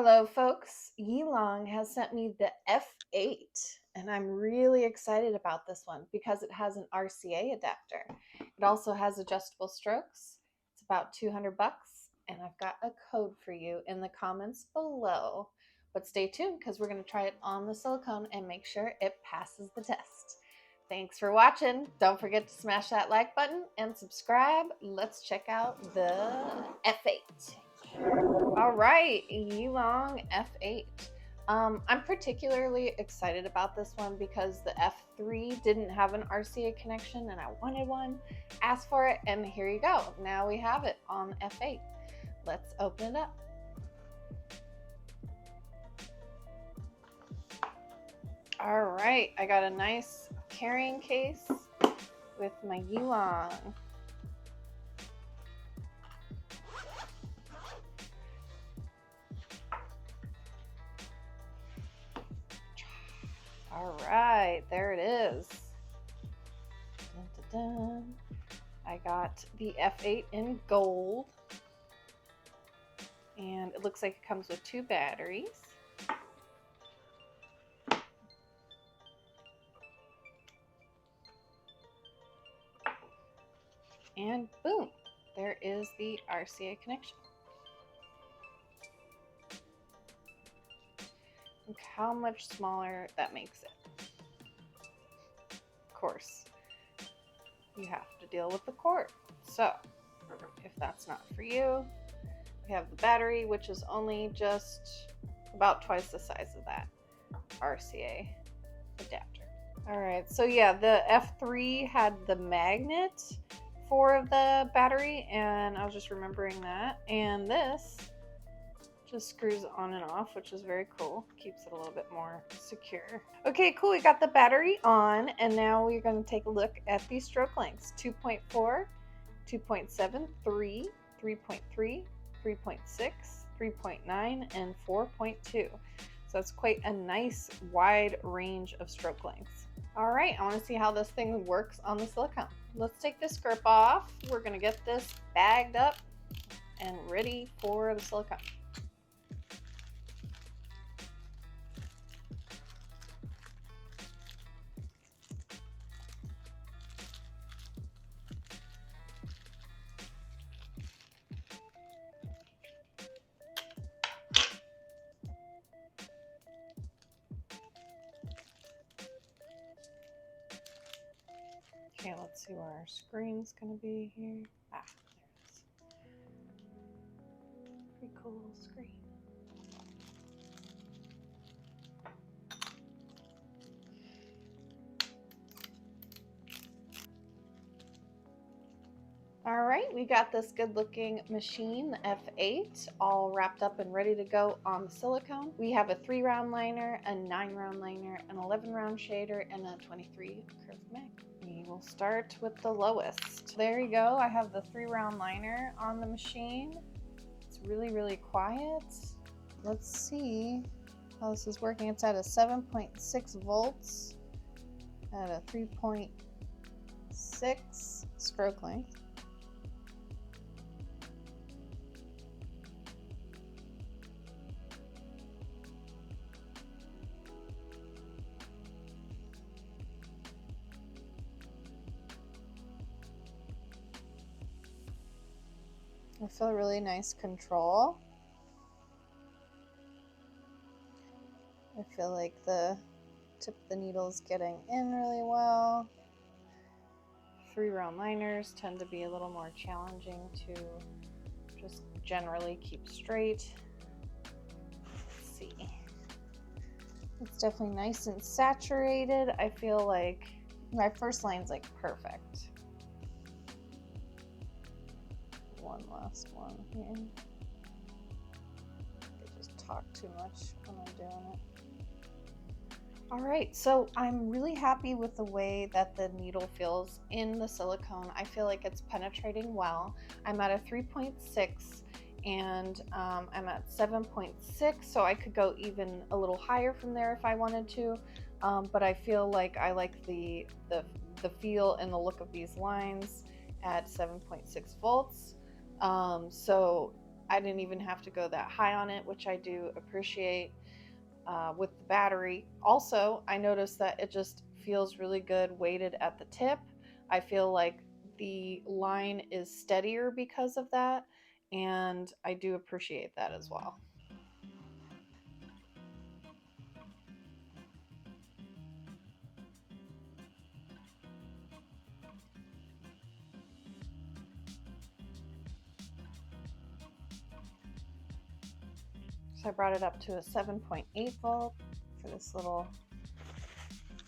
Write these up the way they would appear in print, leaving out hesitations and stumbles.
Hello folks, Yilong has sent me the F8 and I'm really excited about this one because it has an RCA adapter. It also has adjustable strokes. It's about 200 bucks and I've got a code for you in the comments below. But stay tuned because we're going to try it on the silicone and make sure it passes the test. Thanks for watching. Don't forget to smash that like button and subscribe. Let's check out the F8. All right, Yilong F8. I'm particularly excited about this one because the F3 didn't have an RCA connection and I wanted one, asked for it, and here you go. Now we have it on F8. Let's open it up. All right, I got a nice carrying case with my Yilong. All right, there it is. Dun, dun, dun. I got the F8 in gold, and it looks like it comes with 2 batteries. And boom, there is the RCA connection. Look how much smaller that makes it. Of course, you have to deal with the cord. So if that's not for you, we have the battery, which is only just about twice the size of that RCA adapter. All right, so yeah, the F3 had the magnet for the battery, and I was just remembering that. And this just screws on and off, which is very cool. Keeps it a little bit more secure. Okay, cool. We got the battery on, and now we're going to take a look at these stroke lengths: 2.4, 2.7, 3, 3.3, 3.6, 3.9, and 4.2. So that's quite a nice wide range of stroke lengths. All right, I want to see how this thing works on the silicone. Let's take this grip off. We're going to get this bagged up and ready for the silicone. Okay, let's see where our screen's gonna be here. Ah, there it is. Pretty cool little screen. All right, we got this good looking machine, the F8, all wrapped up and ready to go on the silicone. We have a 3-round liner, a 9-round liner, an 11-round shader, and a 23 curved mag. We will start with the lowest. There you go. I have the 3-round liner on the machine. It's really, really quiet. Let's see how this is working. It's at a 7.6 volts at a 3.6 stroke length. I feel really nice control. I feel like the tip of the needle is getting in really well. 3-round liners tend to be a little more challenging to just generally keep straight. Let's see. It's definitely nice and saturated. I feel like my first line's like perfect. One last one here. I just talk too much when I'm doing it. All right, so I'm really happy with the way that the needle feels in the silicone. I feel like it's penetrating well. I'm at a 3.6 and I'm at 7.6, so I could go even a little higher from there if I wanted to. But I feel like I like the feel and the look of these lines at 7.6 volts. So I didn't even have to go that high on it, which I do appreciate with the battery. Also, I noticed that it just feels really good weighted at the tip. I feel like the line is steadier because of that, and I do appreciate that as well. So I brought it up to a 7.8 volt for this little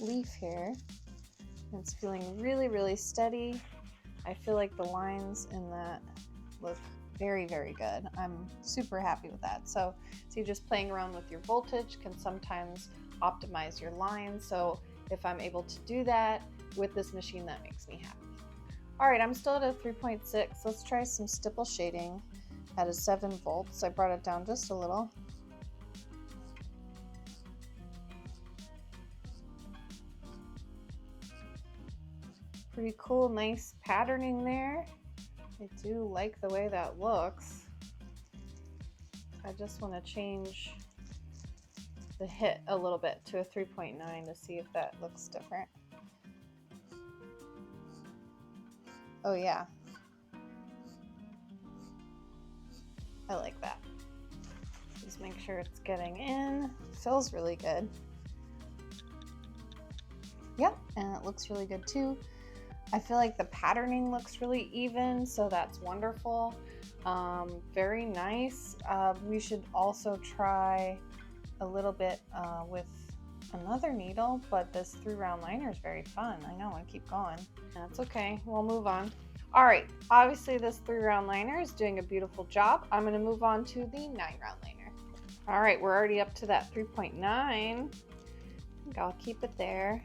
leaf here. It's feeling really, really steady. I feel like the lines in that look very, very good. I'm super happy with that. So see, just playing around with your voltage can sometimes optimize your line. So if I'm able to do that with this machine, that makes me happy. All right, I'm still at a 3.6. Let's try some stipple shading at a 7 volts. I brought it down just a little. Pretty cool, nice patterning there. I do like the way that looks. I just want to change the hit a little bit to a 3.9 to see if that looks different. Oh yeah, I like that. Just make sure it's getting in. Feels really good. Yep, and it looks really good too. I feel like the patterning looks really even, so that's wonderful. Very nice. We should also try a little bit with another needle, but this 3-round liner is very fun. I know, I keep going. That's okay, we'll move on. All right, obviously this 3-round liner is doing a beautiful job. I'm gonna move on to the 9-round liner. All right, we're already up to that 3.9. I think I'll keep it there.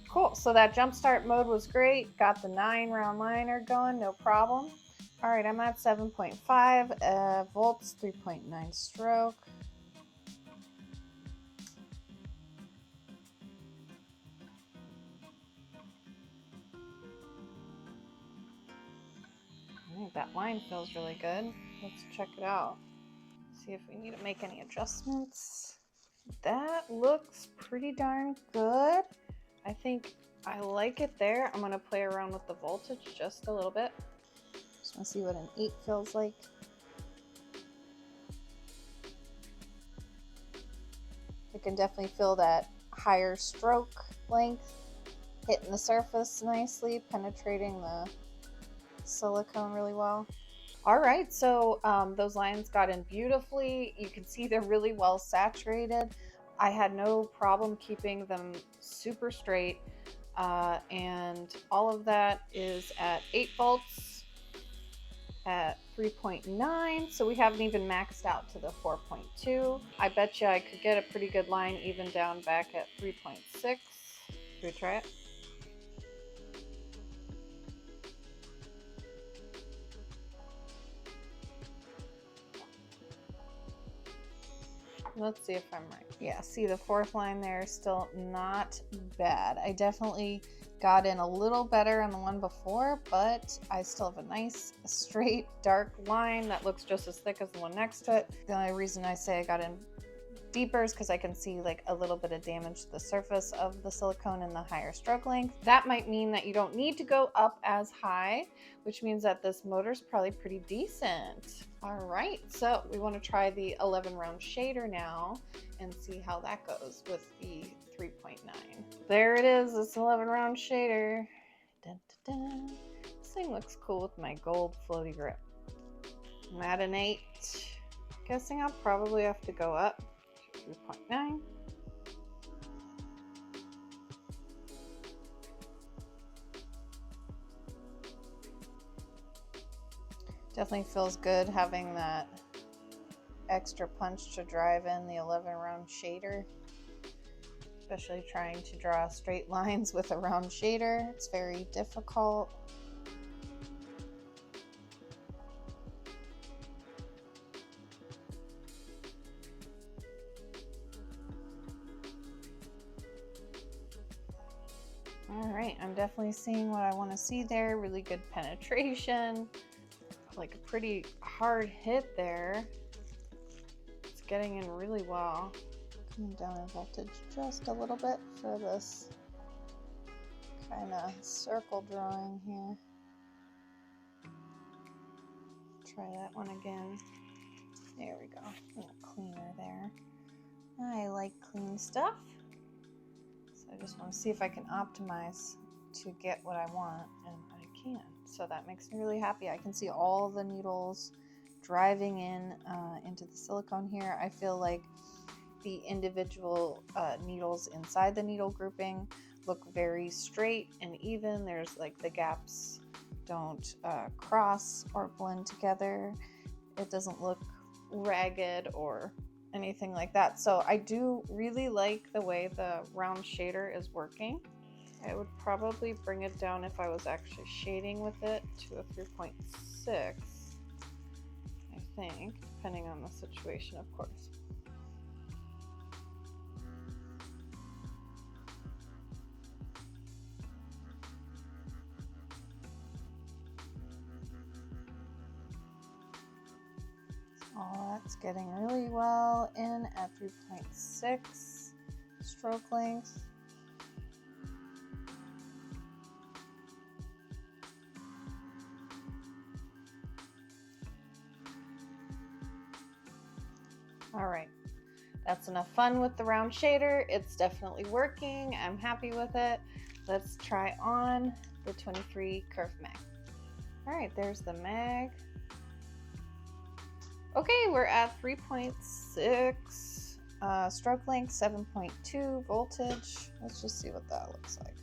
Cool, so that jumpstart mode was great. Got the 9-round liner going, no problem. All right, I'm at 7.5 volts, 3.9 stroke. I think that line feels really good. Let's check it out. See if we need to make any adjustments. That looks pretty darn good. I think I like it there. I'm gonna play around with the voltage just a little bit. Just wanna see what an 8 feels like. I can definitely feel that higher stroke length hitting the surface nicely, penetrating the silicone really well. All right, so those lines got in beautifully. You can see they're really well saturated. I had no problem keeping them super straight, and all of that is at 8 volts at 3.9, so we haven't even maxed out to the 4.2. I bet you I could get a pretty good line even down back at 3.6. Should we try it? Let's see if I'm right. Yeah, see the 4th line there, still not bad. I definitely got in a little better on the one before, but I still have a nice, straight, dark line that looks just as thick as the one next to it. The only reason I say I got in deeper is because I can see like a little bit of damage to the surface of the silicone and the higher stroke length. That might mean that you don't need to go up as high, which means that this motor's probably pretty decent. All right, so we want to try the 11-round shader now and see how that goes with the 3.9. There it is, this 11-round shader. Dun, dun, dun. This thing looks cool with my gold floaty grip. I'm at an 8. Guessing I'll probably have to go up. 3.9. Definitely feels good having that extra punch to drive in the 11-round shader, especially trying to draw straight lines with a round shader. It's very difficult. All right, I'm definitely seeing what I want to see there. Really good penetration, like a pretty hard hit there. It's getting in really well. Coming down in voltage just a little bit for this kind of circle drawing here. Try that one again. There we go. A little cleaner there. I like clean stuff. So I just want to see if I can optimize to get what I want, and I can. So that makes me really happy. I can see all the needles driving in into the silicone here. I feel like the individual needles inside the needle grouping look very straight and even. There's like the gaps don't cross or blend together. It doesn't look ragged or anything like that. So I do really like the way the round shader is working. I would probably bring it down if I was actually shading with it to a 3.6, I think, depending on the situation, of course. Oh, that's getting really well in at 3.6 stroke length. All right, that's enough fun with the round shader. It's definitely working. I'm happy with it. Let's try on the 23 curve mag. All right, there's the mag. Okay, we're at 3.6 stroke length, 7.2 voltage. Let's just see what that looks like.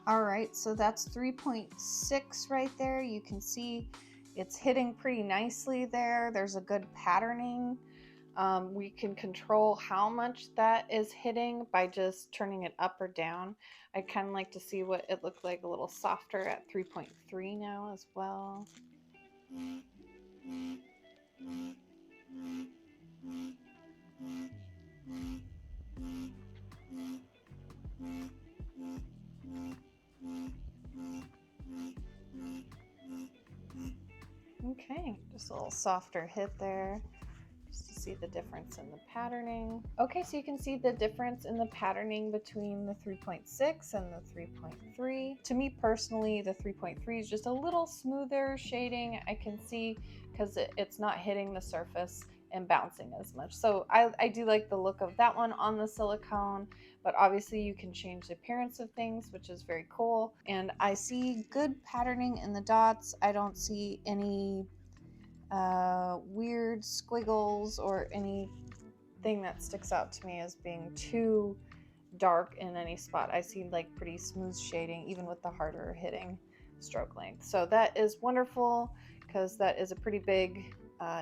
All right, so that's 3.6 right there. You can see it's hitting pretty nicely there. There's a good patterning. We can control how much that is hitting by just turning it up or down. I'd kind of like to see what it looked like a little softer at 3.3 now as well. Okay, just a little softer hit there, just to see the difference in the patterning. Okay, so you can see the difference in the patterning between the 3.6 and the 3.3. To me personally, the 3.3 is just a little smoother shading. I can see because it's not hitting the surface and bouncing as much. So I do like the look of that one on the silicone, but obviously you can change the appearance of things, which is very cool. And I see good patterning in the dots. I don't see any weird squiggles or anything that sticks out to me as being too dark in any spot. I see like pretty smooth shading even with the harder hitting stroke length. So that is wonderful because that is a pretty big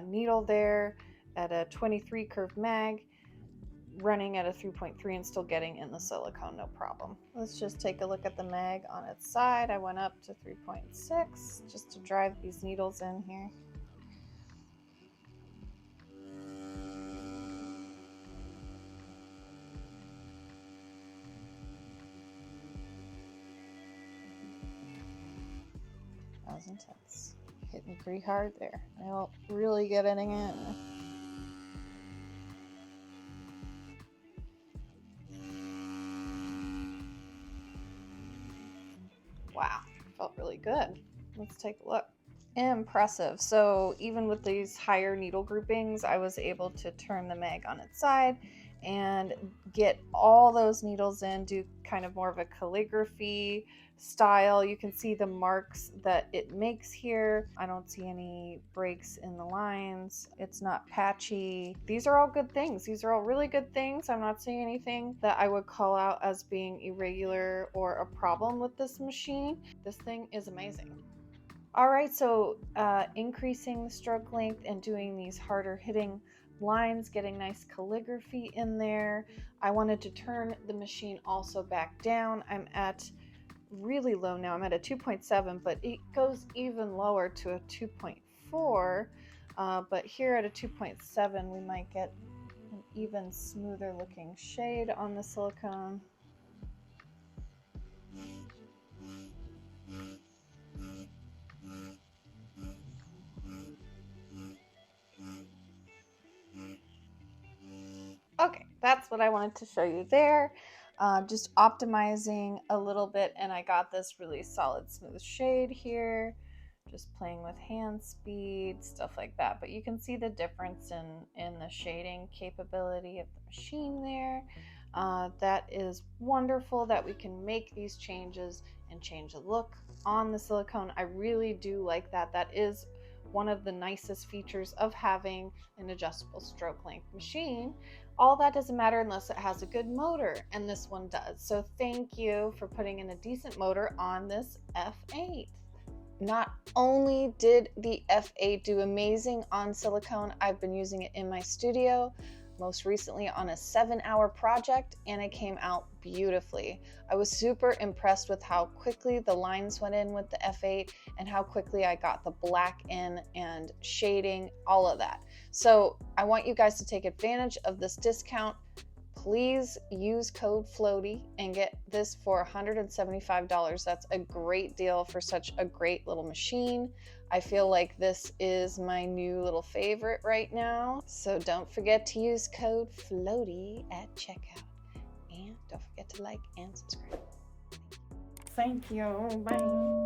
needle there at a 23 curve mag, running at a 3.3 and still getting in the silicone, no problem. Let's just take a look at the mag on its side. I went up to 3.6 just to drive these needles in here. That was intense. Hit me pretty hard there. I don't really get it in. Wow, felt really good. Let's take a look. Impressive. So even with these higher needle groupings, I was able to turn the mag on its side and get all those needles in, do kind of more of a calligraphy style. You can see the marks that it makes here. I don't see any breaks in the lines. It's not patchy. These are all good things. These are all really good things. I'm not seeing anything that I would call out as being irregular or a problem with this machine. This thing is amazing. All right, so increasing the stroke length and doing these harder hitting lines, getting nice calligraphy in there. I wanted to turn the machine also back down. I'm at really low now. I'm at a 2.7, but it goes even lower to a 2.4. But here at a 2.7, we might get an even smoother looking shade on the silicone. Okay, that's what I wanted to show you there. Just optimizing a little bit, and I got this really solid smooth shade here. Just playing with hand speed, stuff like that. But you can see the difference in the shading capability of the machine there. That is wonderful that we can make these changes and change the look on the silicone. I really do like that. That is one of the nicest features of having an adjustable stroke length machine. All that doesn't matter unless it has a good motor, and this one does. So thank you for putting in a decent motor on this F8. Not only did the F8 do amazing on silicone, I've been using it in my studio, most recently on a 7-hour project, and it came out beautifully. I was super impressed with how quickly the lines went in with the F8 and how quickly I got the black in and shading, all of that. So I want you guys to take advantage of this discount. Please use code FLOATY and get this for $175. That's a great deal for such a great little machine. I feel like this is my new little favorite right now. So don't forget to use code FLOATY at checkout. And don't forget to like and subscribe. Thank you. Bye.